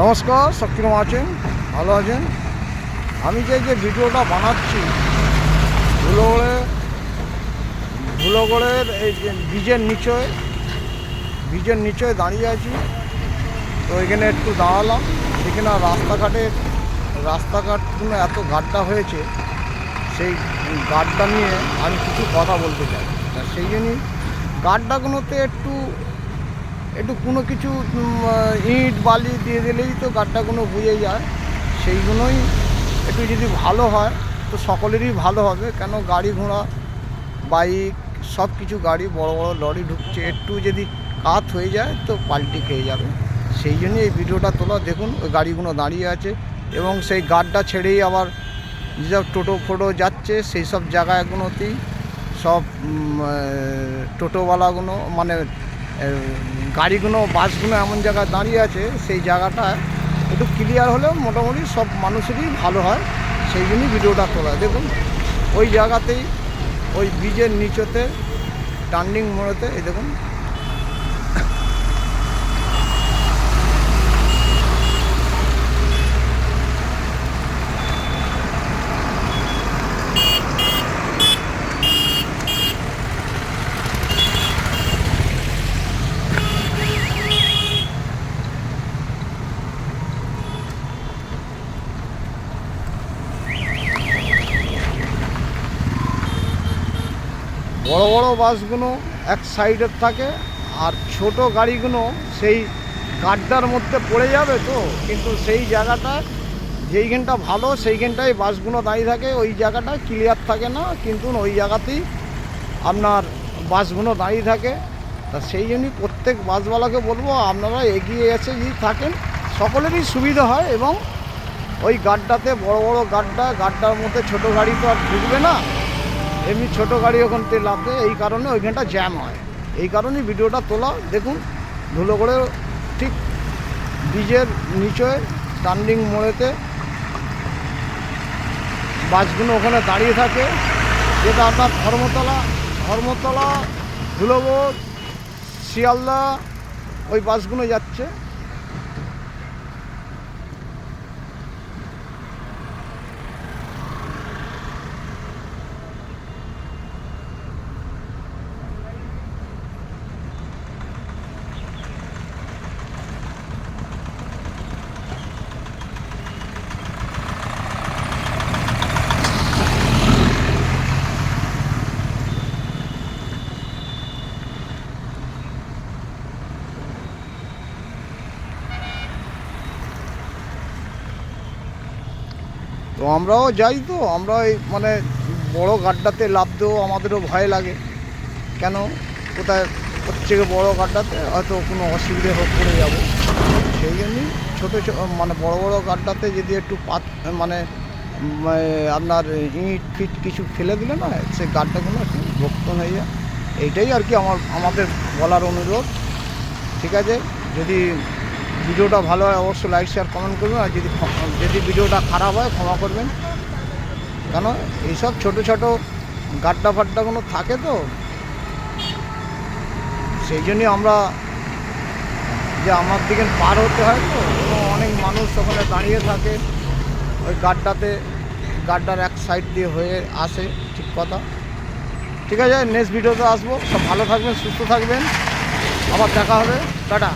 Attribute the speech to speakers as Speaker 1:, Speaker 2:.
Speaker 1: নমস্কার, সব কিরকম আছেন? ভালো আছেন? আমি যে ভিডিওটা বানাচ্ছি ধুলোগড়ের এই যে ব্রিজের নিচে দাঁড়িয়ে আছি। তো এখানে একটু দাঁড়ালাম, এখানে রাস্তাঘাটগুলো এত গাড্ডা হয়েছে, সেই গাড্ডা নিয়ে আমি কিছু কথা বলতে চাই। তা সেই জন্যই গাড্ডাগুলোতে একটু কোনো কিছু ইট বালি দিয়ে দিলেই তো গাড্ডাগুলো বুঝে যায়। সেইগুলোই একটু যদি ভালো হয় তো সকলেরই ভালো হবে। কেন গাড়ি ঘোড়া, বাইক, সব কিছু গাড়ি, বড় বড় লরি ঢুকছে, একটু যদি কাত হয়ে যায় তো পাল্টি খেয়ে যাবে। সেই জন্যই এই ভিডিওটা তোলা। দেখুন ওই গাড়িগুলো দাঁড়িয়ে আছে এবং সেই গাড্ডা ছেড়েই আবার যেসব টোটো ফোটো যাচ্ছে সেই সব জায়গাগুলোতেই সব টোটোওয়ালাগুলো মানে গাড়িগুলো, বাসগুলো এমন জায়গায় দাঁড়িয়ে আছে, সেই জায়গাটা একটু ক্লিয়ার হলেও মোটামুটি সব মানুষেরই ভালো হয়। সেই জন্যই ভিডিওটা তোলা। দেখুন ওই জায়গাতেই, ওই ব্রিজের নিচেতে টার্নিং মোড়েতে, এই দেখুন বড় বড় বাসগুলো এক সাইডের থাকে, আর ছোট গাড়িগুলো সেই গাড্ডার মধ্যে পড়ে যাবে। তো কিন্তু সেই জায়গাটা, যেইখানটা ভালো সেইখানটায় বাসগুলো দাঁড়িয়ে থাকে, ওই জায়গাটা ক্লিয়ার থাকে না, কিন্তু ওই জায়গাতেই আপনার বাসগুলো দাঁড়িয়ে থাকে। তা সেই জন্যই প্রত্যেক বাসওয়ালাকে বলবো, আপনারা এগিয়ে এসে যদি থাকেন সকলেরই সুবিধা হয়। এবং ওই গাড্ডাতে, বড় বড় গাড্ডার মধ্যে ছোট গাড়ি তো আর ঢুকবে না, এমনি ছোটো গাড়ি ওখান থেকে লাভবে, এই কারণে ওইখানটা জ্যাম হয়। এই কারণেই ভিডিওটা তোলা। দেখুন ধুলোগড়ে ঠিক ব্রিজের নিচে টার্নিং মোড়েতে বাসগুলো ওখানে দাঁড়িয়ে থাকে, যেটা আপনার ধর্মতলা, ধুলোগড়, শিয়ালদা ওই বাসগুলো যাচ্ছে। তো আমরাও যাই, তো আমরা এই মানে বড় গাড্ডাতে লাফ দেবো, আমাদেরও ভয় লাগে। কেন, কোথায় হচ্ছে বড় গাড্ডাতে হয়তো কোনো অসুবিধে পড়ে যাব। সেই জন্যই মানে বড় বড় গাড্ডাতে যদি একটু মানে আপনার ইট ফিট কিছু ফেলে দিলে না, সেই গাড্ডাগুলো একটু ভক্তন হয়ে যায়। এইটাই আর কি আমাদের বলার অনুরোধ। ঠিক আছে, যদি ভিডিওটা ভালো হয় অবশ্যই লাইক, শেয়ার, কমেন্ট করবেন। আর যদি ভিডিওটা খারাপ হয় ক্ষমা করবেন। কেন এইসব ছোটো গাড্ডা ফাড্ডাগুলো থাকে, তো সেই জন্যই আমরা যে আমার দিকে পার হতে হয়। তো অনেক মানুষ ওখানে দাঁড়িয়ে থাকে ওই গাড্ডার এক সাইড দিয়ে হয়ে আসে। ঠিক কথা। ঠিক আছে, নেক্সট ভিডিওতে আসবো। সব ভালো থাকবেন, সুস্থ থাকবেন, আবার দেখা হবে। টাটা।